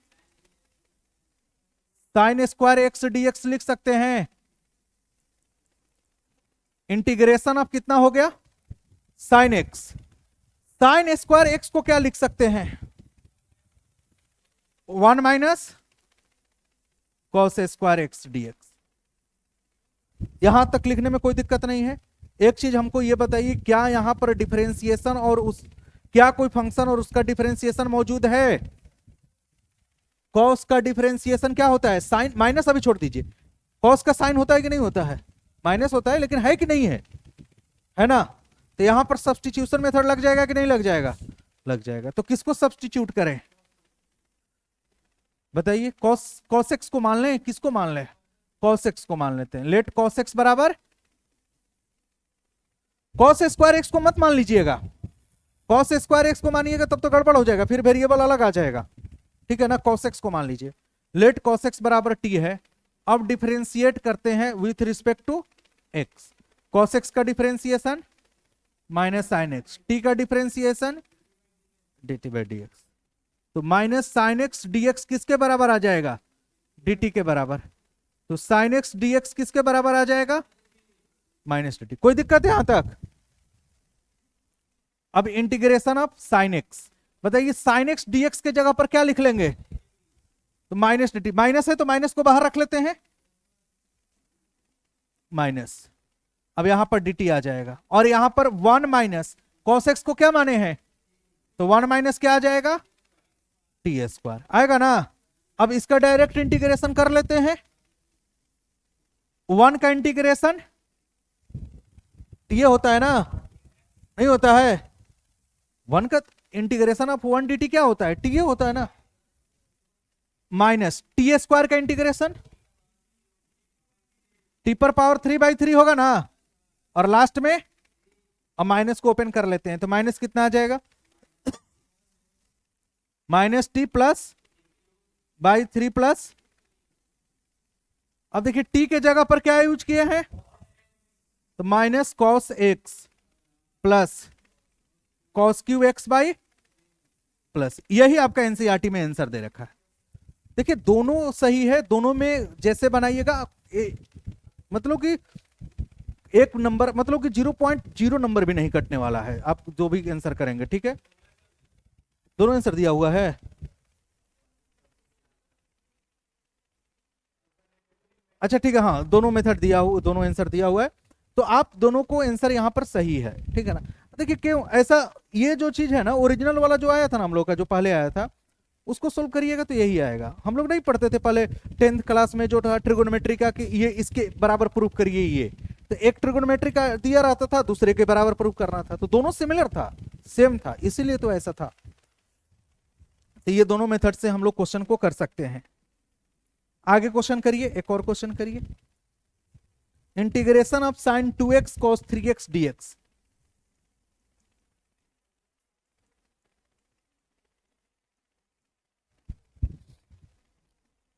साइन स्क्वायर एक्स डीएक्स लिख सकते हैं, इंटीग्रेशन ऑफ कितना हो गया sine x, sine square x को क्या लिख सकते हैं 1 minus cos square x dx. यहां तक लिखने में कोई दिक्कत नहीं है। एक चीज हमको यह बताइए, क्या यहां पर डिफरेंशिएशन और उस, क्या कोई फंक्शन और उसका डिफरेंशिएशन मौजूद है, कॉस का डिफरेंशिएशन क्या होता है साइन माइनस, अभी छोड़ दीजिए, कॉस का साइन होता है कि नहीं होता है, माइनस होता है, लेकिन है कि नहीं है ना, तो यहां पर सब्स्टिट्यूशन मेथड लग जाएगा कि नहीं लग जाएगा, लग जाएगा। तो किसको सब्स्टिट्यूट करें बताइए, कॉस एक्स को मान लें, किसको मान लें कॉस एक्स को मान लेते हैं, लेट कॉस एक्स बराबर कॉस स्क्वायर एक्स को मत मान लीजिएगा, कॉस स्क्वायर एक्स को मानिएगा तब तो गड़बड़ हो जाएगा, फिर वेरिएबल अलग आ जाएगा, ठीक है ना। कॉस एक्स को मान लीजिए, लेट कॉस एक्स बराबर टी है, अब डिफरेंशिएट करते हैं with respect to X. Cos X का differentiation minus sine X, T का differentiation D T by D X. तो minus sine X D X किसके बराबर आ जाएगा? डी टी के बराबर। तो साइन एक्स डी एक्स किसके बराबर आ जाएगा? Minus D T. कोई दिक्कत है यहां तक? अब इंटीग्रेशन ऑफ साइन एक्स, बताइए साइन एक्स डी एक्स के जगह पर क्या लिख लेंगे? तो माइनस डी टी। माइनस है तो माइनस को बाहर रख लेते हैं, माइनस। अब यहां पर डी टी आ जाएगा, और यहां पर वन माइनस कॉस एक्स को क्या माने हैं? तो वन माइनस क्या आ जाएगा? टी स्क्वायर आएगा ना। अब इसका डायरेक्ट इंटीग्रेशन कर लेते हैं। वन का इंटीग्रेशन टी होता है ना, नहीं होता है? वन का integration of one D T क्या होता है? टी होता है ना। माइनस टी स्क्वायर का इंटीग्रेशन टी पर पावर 3/3 होगा ना, और लास्ट में अब माइनस को ओपन कर लेते हैं, तो माइनस कितना आ जाएगा? Minus T plus by 3 plus, अब देखिए टी के जगह पर क्या यूज किए हैं? तो minus cos x plus cos Q x by plus. यही आपका एनसीईआरटी में आंसर दे रखा है। देखिए दोनों सही है, दोनों में जैसे बनाइएगा मतलब कि एक नंबर, मतलब कि 0.0 नंबर भी नहीं कटने वाला है आप जो भी आंसर करेंगे, ठीक है? दोनों आंसर दिया हुआ है। अच्छा ठीक है, हाँ दोनों मेथड दिया हुआ, दोनों आंसर दिया हुआ है, तो आप दोनों को आंसर यहां पर सही है, ठीक है ना? देखिए क्यों ऐसा, ये जो चीज है ना ओरिजिनल वाला जो आया था ना हम लोग का, जो पहले आया था उसको सोल्व करिएगा तो यही आएगा। हम लोग नहीं पढ़ते थे पहले 10th क्लास में जो था ट्रिगोनोमेट्री का, कि ये इसके बराबर प्रूफ करिए, ये तो एक ट्रिगोनोमेट्री का दिया रहता था, दूसरे के बराबर प्रूफ करना था, तो दोनों सिमिलर था, सेम था, इसीलिए तो ऐसा था। तो ये दोनों मेथड से हम लोग क्वेश्चन को कर सकते हैं। आगे क्वेश्चन करिए, एक और क्वेश्चन करिए। Integration of sign 2x cos 3x dx।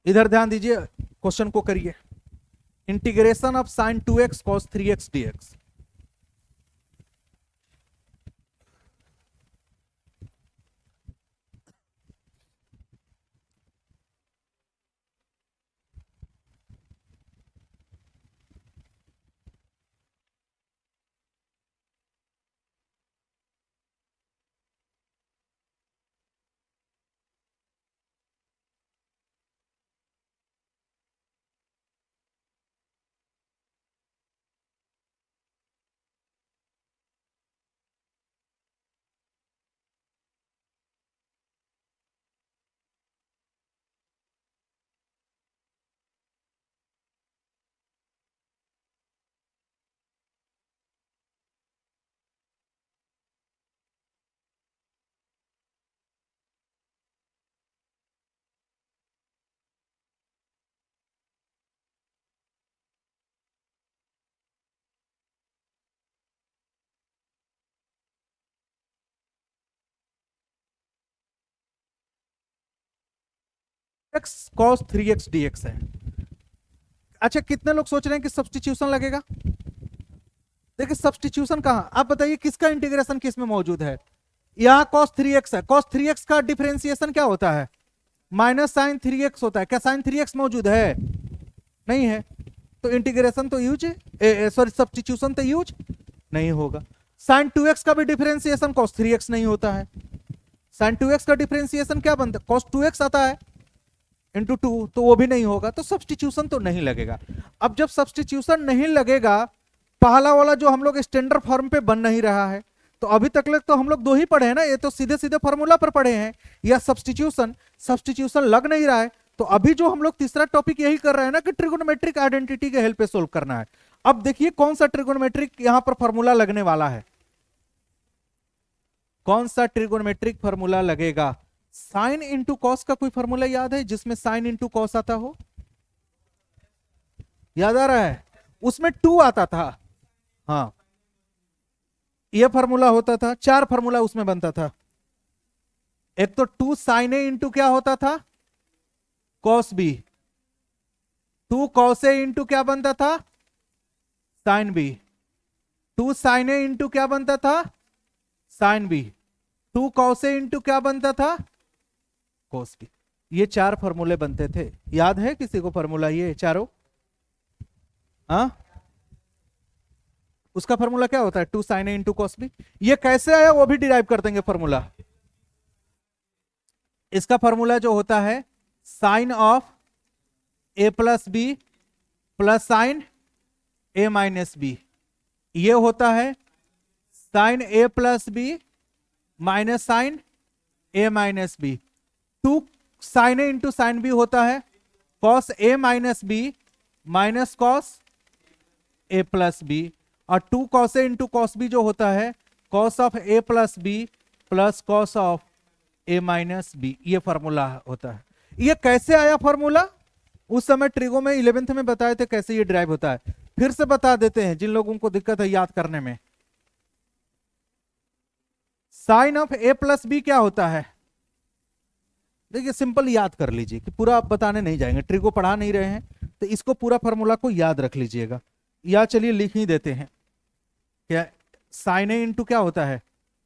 इधर ध्यान दीजिए, क्वेश्चन को करिए। Integration of sign 2x cos 3x dx। x cos 3x dx है। अच्छा कितने लोग सोच रहे हैं कि सब्स्टिट्यूशन लगेगा? देखिए सब्स्टिट्यूशन कहां, आप बताइए किसका इंटीग्रेशन किस में मौजूद है? यहां cos 3x है, cos 3x का डिफरेंशिएशन क्या होता है? माइनस साइन 3x होता है। क्या साइन 3x मौजूद है? नहीं है, तो इंटीग्रेशन तो यूज, सॉरी सब्स्टिट्यूशन तो यूज नहीं होगा। साइन 2x का भी डिफरेंशिएशन cos 3x नहीं होता है। साइन 2x का डिफरेंशिएशन क्या बनता है? cos 2x आता है इंटू 2, तो वो भी नहीं होगा, तो सब्स्टिट्यूशन तो नहीं लगेगा। अब जब सब्स्टिट्यूशन नहीं लगेगा, पहला वाला जो हम लोग स्टैंडर्ड फॉर्म पे बन नहीं रहा है, तो अभी तक तो हम लोग दो ही पढ़े हैं ना, ये तो सीधे सीधे फॉर्मूला पर पढ़े हैं, या सब्स्टिट्यूशन, सब्स्टिट्यूशन लग नहीं रहा है। तो अभी जो हम लोग तीसरा टॉपिक यही कर रहे हैं ना कि ट्रिगोनोमेट्रिक आइडेंटिटी के हेल्प से सोल्व करना है। अब देखिए कौन सा ट्रिगोनोमेट्रिक यहां पर फॉर्मूला लगने वाला है, कौन सा ट्रिगोनोमेट्रिक फॉर्मूला लगेगा? साइन इंटू कॉस का कोई फॉर्मूला याद है जिसमें साइन इंटू कॉस आता हो? याद आ रहा है? उसमें 2 आता था, हाँ ये फॉर्मूला होता था, 4 फॉर्मूला उसमें बनता था। एक तो 2 साइन ए इंटू क्या होता था? Cos b, 2 cos A into क्या बनता था, sine b. 2 sin A into क्या बनता था, sine b. 2 cos A into क्या बनता था, cos B। ये 4 फॉर्मूले बनते थे, याद है किसी को फॉर्मूला ये चारों? हाँ, उसका फॉर्मूला क्या होता है, 2 sin A into cos B। ये कैसे आया वो भी डिराइव कर देंगे फॉर्मूला। इसका फॉर्मूला जो होता है sine of A plus b plus sine A minus b, ये होता है sine A plus b minus sine A minus b. 2 sine A into sine b होता है cos A minus b minus cos A plus b, और 2 cos A into cos b जो होता है cos of A plus b plus cos of A minus b. ये फॉर्मूला होता है। ये कैसे आया फॉर्मूला, उस समय ट्रिगो में 11th में बताए थे कैसे ये ड्राइव होता है, फिर से बता देते हैं जिन लोगों को दिक्कत है याद करने में। Sine of A plus b क्या होता है, देखिए सिंपल याद कर लीजिए कि पूरा आप बताने नहीं जाएंगे, ट्रिगो पढ़ा नहीं रहे हैं तो इसको पूरा फॉर्मूला को याद रख लीजिएगा, या चलिए लिख ही देते हैं। क्या साइन A इंटू क्या होता है,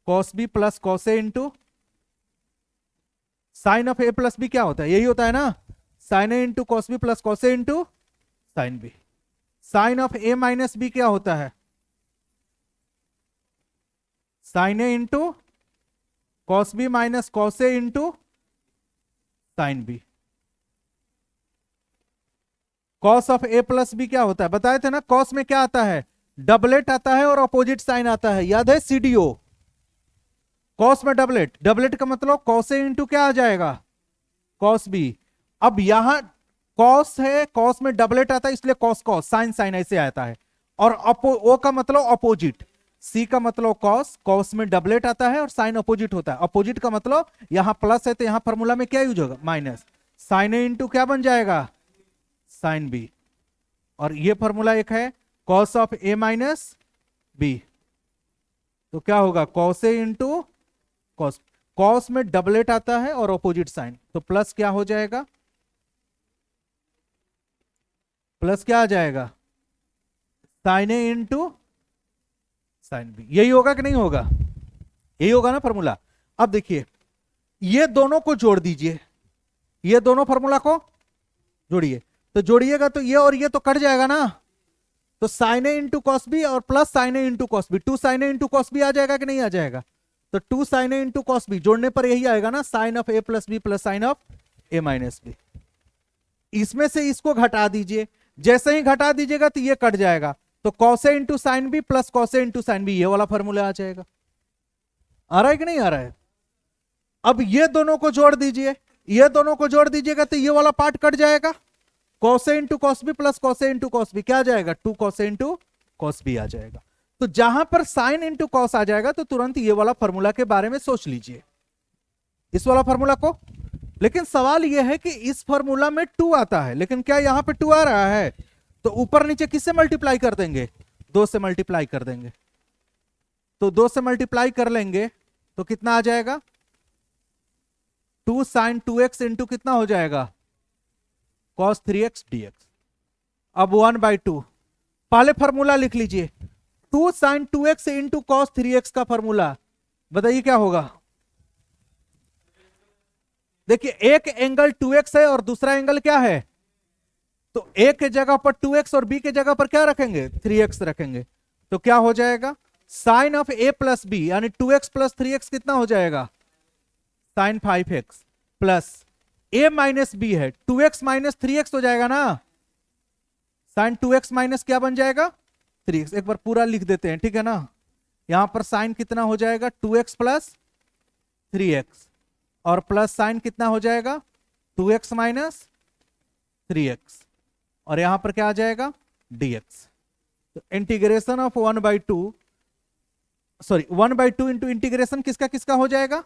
cos B plus cos A into sine of A plus b क्या होता है, यही होता है ना, sine A into cos B plus cos A into sine b. Sine of A minus b क्या होता है, sine A into cos b minus cos A into sine b. Cos of A plus b क्या होता है, बताए थे ना, कॉस में क्या आता है, डबलेट आता है और अपोजिट साइन आता है, याद है CDO। कॉस में डबलेट, डबलेट का मतलब कॉस A इंटू क्या आ जाएगा, कॉस बी। अब यहां कॉस है, कॉस में डबलेट आता है इसलिए कॉस कॉस, साइन साइन ऐसे आता है, और ओ का मतलब अपोजिट, सी का मतलब कॉस, कॉस में डबलेट आता है और साइन अपोजिट होता है, अपोजिट का मतलब यहां प्लस है तो यहां फॉर्मूला में क्या यूज होगा, माइनस। साइन ए इंटू क्या बन जाएगा, साइन बी, और ये फॉर्मूला एक है cos of a minus b, तो क्या होगा कॉस ए इंटू कॉस, कॉस में डबलेट आता है और अपोजिट साइन, तो प्लस क्या हो जाएगा, प्लस क्या आ जाएगा, sine a into sine B. यही होगा कि नहीं होगा, यही होगा ना फॉर्मूला। अब देखिए ये दोनों को जोड़ दीजिए, ये दोनों फॉर्मूला को जोड़िए, तो जोड़िएगा तो ये और ये तो कट जाएगा ना, तो sine a into cos b और plus sine a into cos b, 2 sine a into cos B आ जाएगा कि नहीं आ जाएगा, तो 2 sine a into cos b जोड़ने पर यही आएगा ना, sine of a plus b plus sine of a minus b. इसमें से इसको घटा दीजिए, जैसे ही घटा दीजिएगा तो ये कट जाएगा, तो कॉस ए into sine B plus cos ए इंटू साइन बी, ये वाला फॉर्मूला आ जाएगा। आ रहा है कि नहीं आ रहा है। अब ये दोनों को जोड़ दीजिए, ये दोनों को जोड़ दीजिएगा तो ये वाला पार्ट कट जाएगा, कॉस ए into cos B plus cos ए इंटू कॉस बी क्या आ जाएगा, 2 कॉस ए इंटू कॉस बी आ जाएगा। तो जहां पर साइन इंटू कॉस आ जाएगा तो तुरंत ये वाला फॉर्मूला के बारे में सोच लीजिए, इस वाला फॉर्मूला को। लेकिन सवाल यह है कि इस फॉर्मूला में 2 आता है, लेकिन क्या यहां पे 2 आ रहा है, तो ऊपर नीचे किससे मल्टीप्लाई कर देंगे, 2 से मल्टीप्लाई कर देंगे, तो 2 से मल्टीप्लाई कर लेंगे तो कितना आ जाएगा, 2 साइन 2x इंटू कितना हो जाएगा, cos 3x dx। अब 1/2 पहले फॉर्मूला लिख लीजिए, 2 sign 2x into cos 3x का फॉर्मूला बताइए क्या होगा। देखिए एक एंगल 2x है और दूसरा एंगल क्या है, तो a के जगह पर 2x और b के जगह पर क्या रखेंगे, 3x रखेंगे, तो क्या हो जाएगा sine of a plus b, यानी 2x प्लस 3x कितना हो जाएगा, sine 5x, plus a minus b है 2x माइनस 3x हो जाएगा ना, साइन 2x माइनस क्या बन जाएगा 3x। एक बार पूरा लिख देते हैं, ठीक है ना, यहां पर साइन कितना हो जाएगा 2x प्लस 3x, और प्लस साइन कितना हो जाएगा 2x माइनस 3x, और यहां पर क्या आ जाएगा dx। तो integration of 1/2, sorry 1/2 into integration किसका किसका हो जाएगा,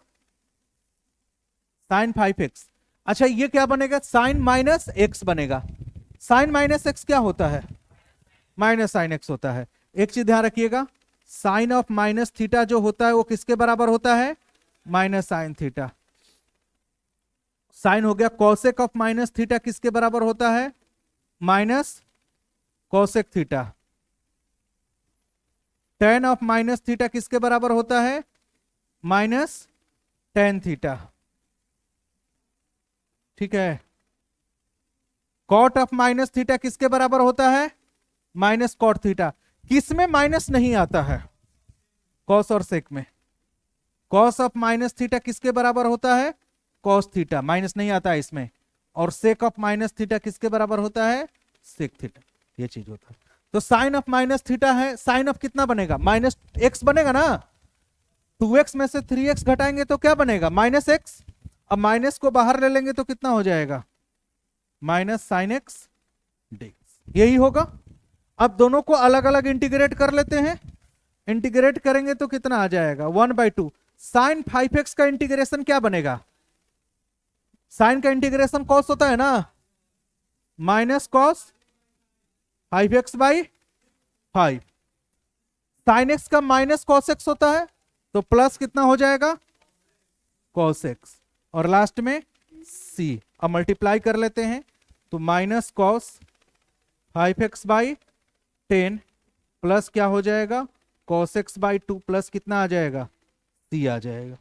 साइन 5x। अच्छा ये क्या बनेगा, साइन माइनस एक्स बनेगा, साइन माइनस एक्स क्या होता है, माइनस साइन एक्स होता है। एक चीज ध्यान रखिएगा, साइन ऑफ माइनस थीटा जो होता है वो किसके बराबर होता है, माइनस साइन थीटा। साइन हो गया, कॉसेक ऑफ माइनस थीटा किसके बराबर होता है, minus cosec theta. Ten of minus theta किसके बराबर होता है? Minus tan theta. ठीक है। कॉट ऑफ माइनस थीटा किसके बराबर होता है? Minus cot theta. किसमें माइनस नहीं आता है? कॉस और सेक में। कॉस ऑफ माइनस थीटा किसके बराबर होता है? कॉस थीटा, माइनस नहीं आता है इसमें। और सेक ऑफ माइनस थीटा किसके बराबर होता है? Sec theta. ये चीज होता है। तो साइन ऑफ माइनस थीटा है, साइन ऑफ कितना बनेगा? माइनस एक्स बनेगा ना। 2x में से 3x घटाएंगे तो क्या बनेगा? Minus x. अब माइनस को बाहर ले लेंगे तो कितना हो जाएगा? माइनस साइन एक्स डीएक्स, यही होगा। अब दोनों को अलग अलग इंटीग्रेट कर लेते हैं। इंटीग्रेट करेंगे तो कितना आ जाएगा? 1/2। साइन 5x का इंटीग्रेशन क्या बनेगा? साइन का इंटीग्रेशन कॉस होता है ना, minus cos 5x/5। Sign x का माइनस कॉस एक्स होता है, तो प्लस कितना हो जाएगा? Cos x. और लास्ट में c। अब मल्टीप्लाई कर लेते हैं तो माइनस कॉस 5x/10 प्लस क्या हो जाएगा? कॉस x/2 प्लस कितना आ जाएगा? c आ जाएगा।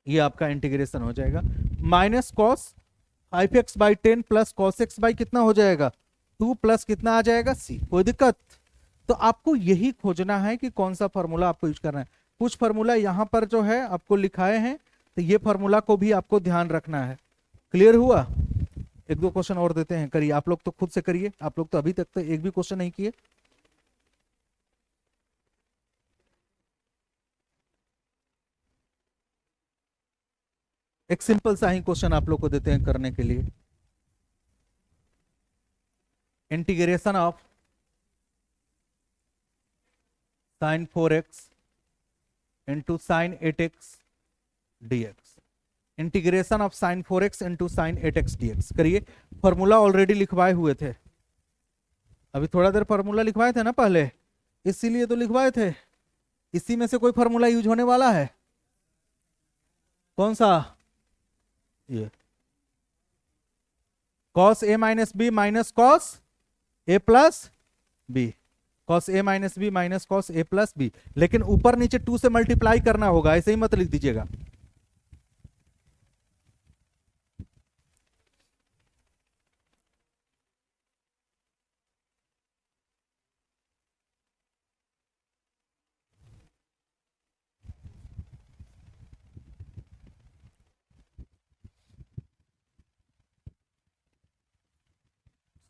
ये आपका इंटीग्रेशन हो जाएगा। Minus cos 5x/10 plus cos x by कितना हो जाएगा? 2 प्लस कितना आ जाएगा? c। कोई दिक्कत? तो आपको यही खोजना है कि कौन सा फॉर्मूला आपको यूज करना है। कुछ फॉर्मूला यहां पर जो है आपको लिखाए हैं, तो ये फॉर्मूला को भी आपको ध्यान रखना है। क्लियर हुआ? एक दो क्वेश्चन और देते हैं, करिए। आप लोग तो खुद से करिए, आप लोग तो अभी तक तो एक भी क्वेश्चन नहीं किए। एक सिंपल सा ही क्वेश्चन आप लोग को देते हैं करने के लिए। Integration of sign 4x into sine 8x dx। Integration of sign 4x into sine 8x dx करिए। फॉर्मूला ऑलरेडी लिखवाए हुए थे, अभी थोड़ा देर फॉर्मूला लिखवाए थे ना पहले, इसीलिए तो लिखवाए थे। इसी में से कोई फॉर्मूला यूज होने वाला है? कौन सा? ये cos A minus b minus cos A plus B. Cos A minus b minus cos A plus B, लेकिन ऊपर नीचे 2 से मल्टीप्लाई करना होगा, ऐसे ही मत लिख दीजिएगा।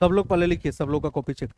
सब लोग पहले लिखिए, सब लोग का कॉपी चेक।